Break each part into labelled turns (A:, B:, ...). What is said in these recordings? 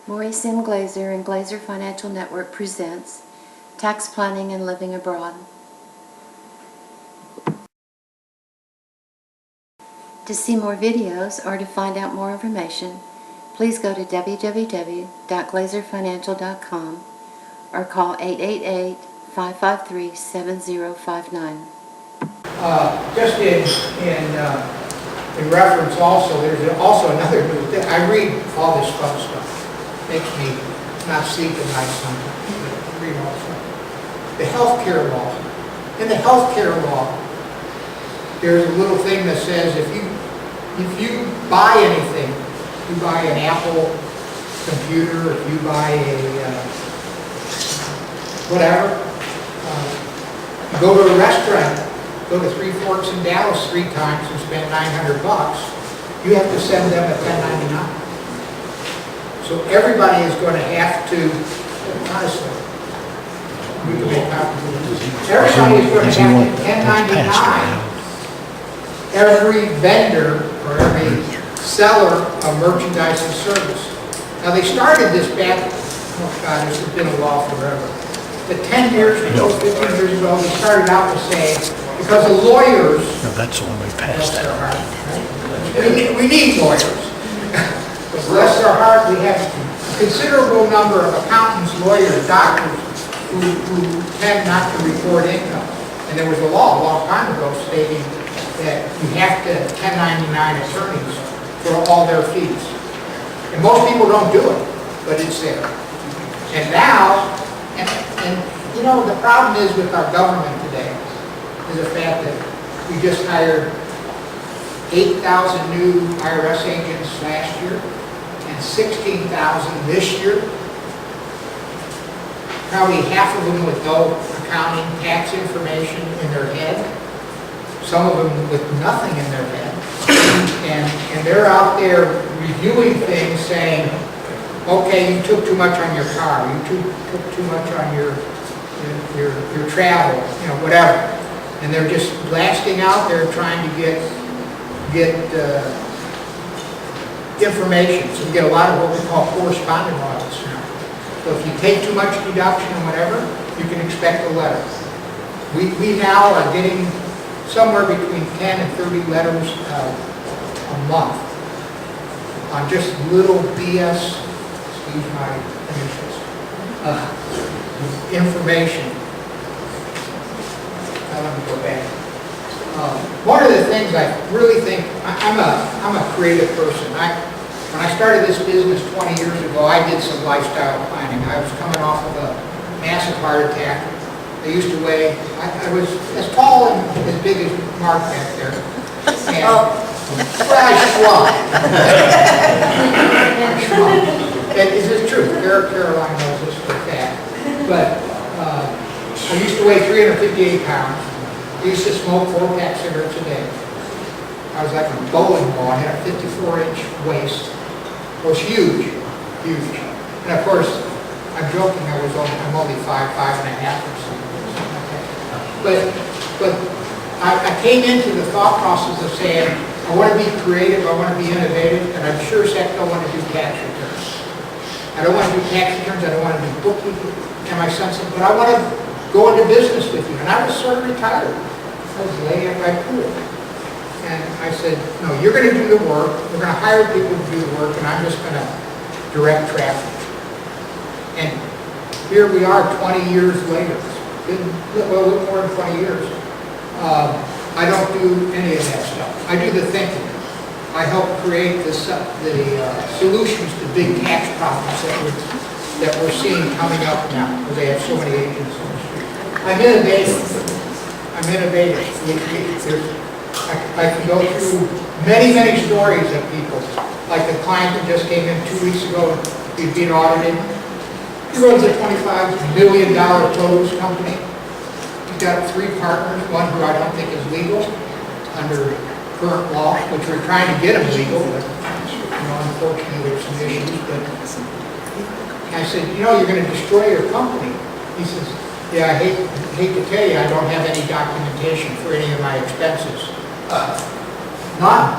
A: Maurice M. Glazer and Glazer Financial Network presents Tax Planning and Living Abroad. To see more videos or to find out more information, please go to www.glazerfinancial.com or call 888-553-7059.
B: Just in reference also, there's also another new thing. I read all this fun stuff. Makes me not sleep at night sometimes. Read all stuff. The healthcare law. In the healthcare law, there's a little thing that says if you buy anything, you buy an Apple computer, if you buy a whatever, you go to a restaurant, go to Three Forks in Dallas 3 times and spend $900, you have to send them a 1099. So everybody is going to have to, honestly, we can make copies of this. Everybody is going to have to 1099 every vendor or every seller of merchandise and service. Now they started this back, oh God, this has been a law forever. But 10 years ago, 15 years ago, they started out to say, because the lawyers,
C: No, that's the one we passed out.
B: we need lawyers. But bless their heart, we have a considerable number of accountants, lawyers, doctors who tend not to report income. And there was a law a long time ago stating that you have to 1099 attorneys for all their fees. And most people don't do it, but it's there. And now, and you know, the problem is with our government today is the fact that we just hired 8,000 new IRS agents last year and 16,000 this year. Probably half of them with no accounting, tax information in their head. Some of them with nothing in their head. And they're out there reviewing things saying, okay, you took too much on your car, you took too much on your travel, you know, whatever. And they're just blasting out there trying to get information. So we get a lot of what we call correspondent audits now. So if you take too much deduction or whatever, you can expect a letter. We now are getting somewhere between 10 and 30 letters a month on just little BS, excuse my initials, information. Let me go back. One of the things I really think, I'm a creative person. When I started this business 20 years ago, I did some lifestyle planning. I was coming off of a massive heart attack. I used to weigh, I was as tall and as big as Mark back there. And, well, I shrunk. And this is true. Caroline knows this for a fact. But I used to weigh 358 pounds. I used to smoke 4-pack cigarettes a day. I was like a bowling ball. I had a 54-inch waist. It was huge, huge. And of course, I'm joking, I'm only 5'5" and a half or something like that. But I came into the thought process of saying, I want to be creative, I want to be innovative, and I'm sure as heck don't want to do tax returns. I don't want to do tax returns, I don't want to do bookkeeping. And my son said, but I want to go into business with you. And I was sort of retired. I was laying at my pool. And I said, no, you're going to do the work. We're going to hire people to do the work, and I'm just going to direct traffic. And here we are 20 years later. It's been a little more than 20 years. I don't do any of that stuff. I do the thinking. I help create the solutions to big tax problems that we're seeing coming up now, because they have so many agents on the street. I'm innovative. I can go through many, many stories of people. Like the client that just came in 2 weeks ago, he's being audited. He runs a $25 million produce company. He's got 3 partners, one who I don't think is legal under current law, which we're trying to get him legal, but unfortunately there's some issues. But I said, you're going to destroy your company. He says, yeah, I hate to tell you, I don't have any documentation for any of my expenses. None.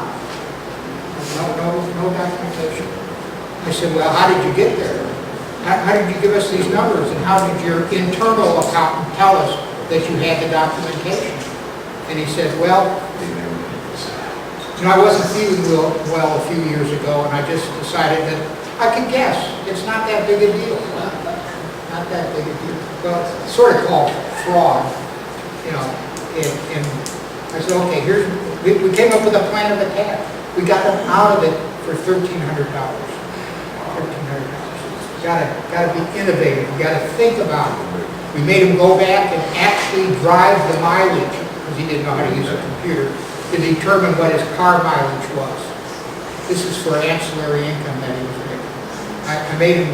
B: No documentation. I said, well, how did you get there? How did you give us these numbers? And how did your internal accountant tell us that you had the documentation? And he said, well, I wasn't feeling well a few years ago, and I just decided that I could guess. It's not that big a deal. Not that big a deal. Well, it's sort of called fraud, you know. And I said, okay, we came up with a plan of attack. We got them out of it for $1,300. Gotta be innovative. We gotta think about it. We made him go back and actually drive the mileage, because he didn't know how to use a computer, to determine what his car mileage was. This is for ancillary income that he was making. I made him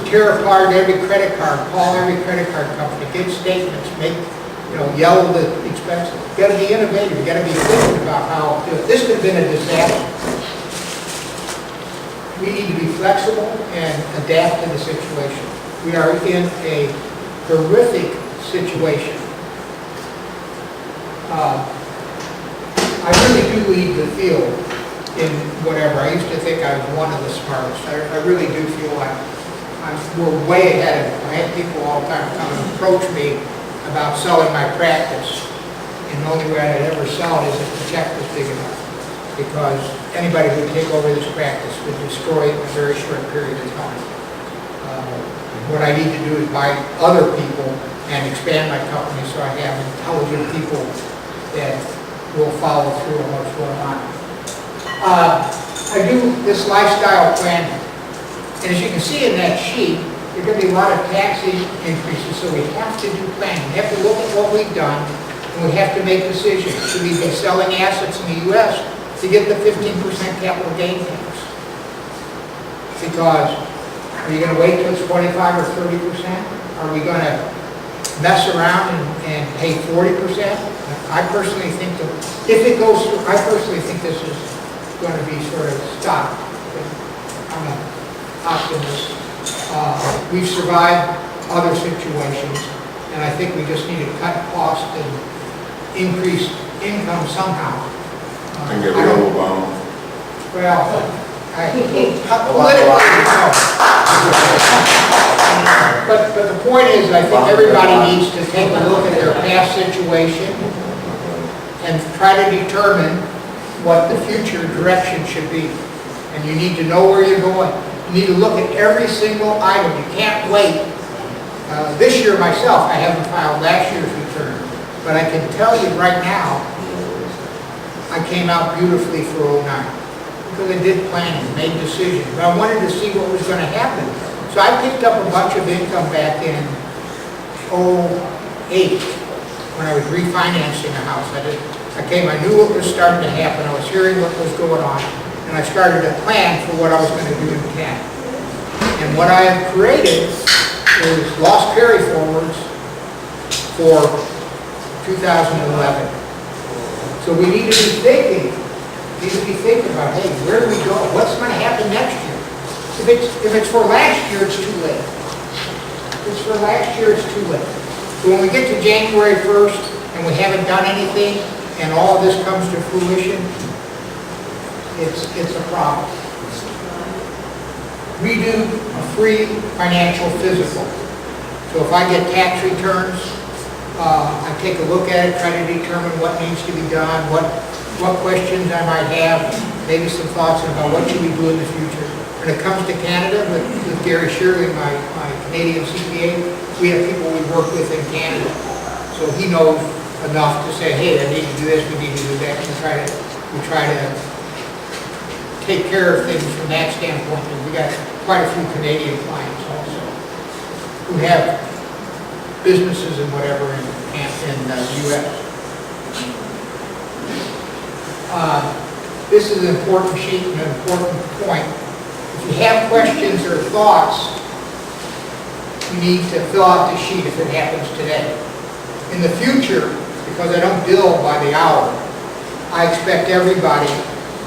B: tear apart every credit card, call every credit card company, get statements, yellow the expenses. You gotta be innovative. You gotta be thinking about how to do it. This could have been a disaster. We need to be flexible and adapt to the situation. We are in a horrific situation. I really do lead the field in whatever. I used to think I was one of the smartest. I really do feel like we're way ahead of it. I have people all the time come and approach me about selling my practice. And the only way I'd ever sell it is if the check was big enough. Because anybody who would take over this practice would destroy it in a very short period of time. What I need to do is buy other people and expand my company so I have intelligent people that will follow through on what's going on. I do this lifestyle planning. And as you can see in that sheet, there are going to be a lot of tax increases, so we have to do planning. We have to look at what we've done, and we have to make decisions. Should we be selling assets in the U.S. to get the 15% capital gain tax? Because are you going to wait till it's 25 or 30%? Are we going to mess around and pay 40%? I personally think that if it goes through, I personally think this is going to be sort of stopped. I'm an optimist. We've survived other situations, and I think we just need to cut costs and increase income somehow.
D: And get rid of Obama.
B: Well, politically, no. But the point is, I think everybody needs to take a look at their past situation and try to determine what the future direction should be. And you need to know where you're going. You need to look at every single item. You can't wait. This year myself, I haven't filed last year's return, but I can tell you right now, I came out beautifully for 09 because I did planning, made decisions. But I wanted to see what was going to happen. So I picked up a bunch of income back in 08 when I was refinancing a house. I knew what was starting to happen. I was hearing what was going on, and I started to plan for what I was going to do in 10. And what I have created is loss carry forwards for 2011. So we need to be thinking about, hey, where do we go? What's going to happen next year? If it's for last year, it's too late. If it's for last year, it's too late. So when we get to January 1st and we haven't done anything and all of this comes to fruition, it's a problem. We do a free financial physical. So if I get tax returns, I take a look at it, try to determine what needs to be done, what questions I might have, maybe some thoughts about what should we do in the future. When it comes to Canada, with Gary Shirley, my Canadian CPA, we have people we work with in Canada. So he knows enough to say, hey, I need to do this, we need to do that. We try to take care of things from that standpoint. And we got quite a few Canadian clients also who have businesses and whatever in the U.S. This is an important sheet and an important point. If you have questions or thoughts, you need to fill out the sheet if it happens today. In the future, because I don't bill by the hour, I expect everybody,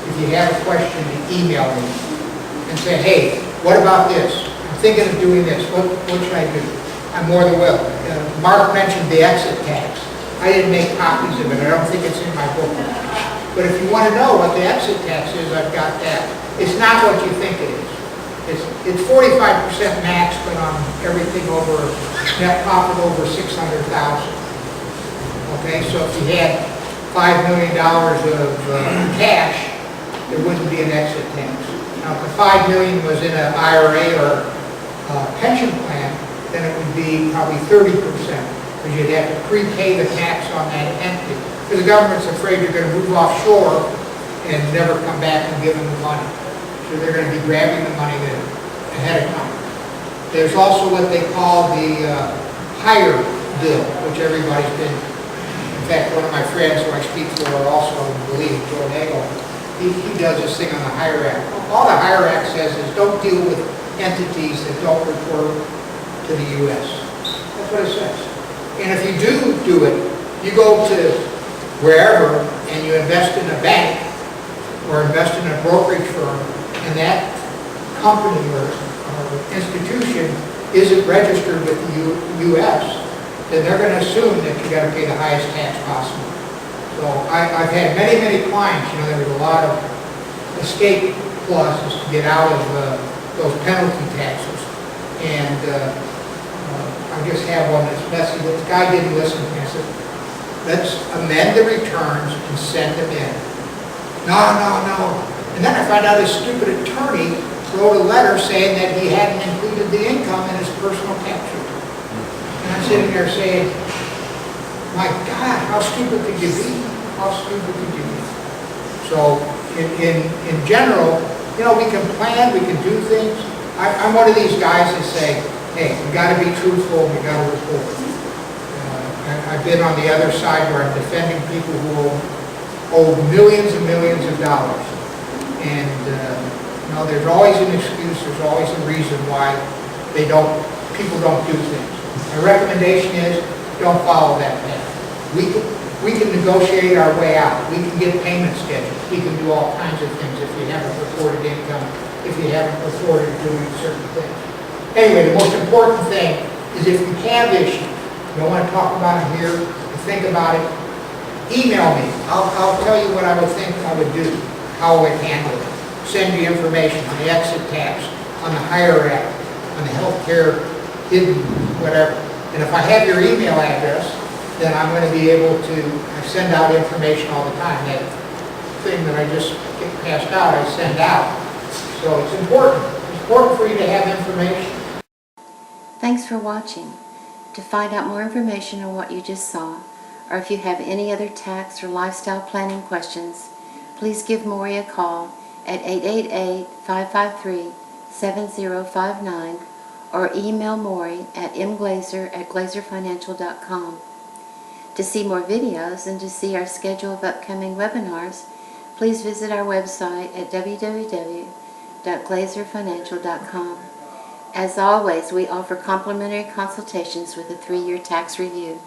B: if you have a question, to email me and say, hey, what about this? I'm thinking of doing this. What should I do? I'm more than willing. Mark mentioned the exit tax. I didn't make copies of it. I don't think it's in my book. But if you want to know what the exit tax is, I've got that. It's not what you think it is. It's 45% max, but on everything over, net profit over 600,000. Okay, so if you had $5 million of cash, there wouldn't be an exit tax. Now, if the $5 million was in an IRA or pension plan, then it would be probably 30%, because you'd have to prepay the tax on that entity. Because the government's afraid you're going to move offshore and never come back and give them the money. So they're going to be grabbing the money ahead of time. There's also what they call the hire bill, which everybody's been, in fact, one of my friends who I speak for also believe, Joe Nagel, he does this thing on the Hire Act. All the Hire Act says is don't deal with entities that don't report to the U.S. That's what it says. And if you do it, you go to wherever and you invest in a bank or invest in a brokerage firm, and that company or institution isn't registered with the U.S., then they're going to assume that you got to pay the highest tax possible. So I've had many clients, there was a lot of escape clauses to get out of those penalty taxes. And I just have one that's messy. This guy didn't listen to me. I said, let's amend the returns and send them in. No. And then I find out his stupid attorney wrote a letter saying that he hadn't included the income in his personal tax return. And I'm sitting there saying, my God, how stupid could you be? How stupid could you be? So in general, we can plan, we can do things. I'm one of these guys that say, hey, we got to be truthful, we got to report. I've been on the other side where I'm defending people who owe millions and millions of dollars. And there's always an excuse, there's always a reason why people don't do things. My recommendation is don't follow that path. We can negotiate our way out. We can get payment schedules. We can do all kinds of things if you haven't reported income, if you haven't reported doing certain things. Anyway, the most important thing is if you have issues, you don't want to talk about it here, think about it, email me. I'll tell you what I would think I would do, how I would handle it. Send you information on the exit tax, on the Hire Act, on the healthcare hidden, whatever. And if I have your email address, then I'm going to be able to send out information all the time. That thing that I just get passed out, I send out. So it's important. It's important for you to have information.
A: Thanks for watching. To find out more information on what you just saw, or if you have any other tax or lifestyle planning questions, please give Maury a call at 888-553-7059 or email Maury at mglazer@glazerfinancial.com. To see more videos and to see our schedule of upcoming webinars, please visit our website at www.glazerfinancial.com. As always, we offer complimentary consultations with a 3-year tax review.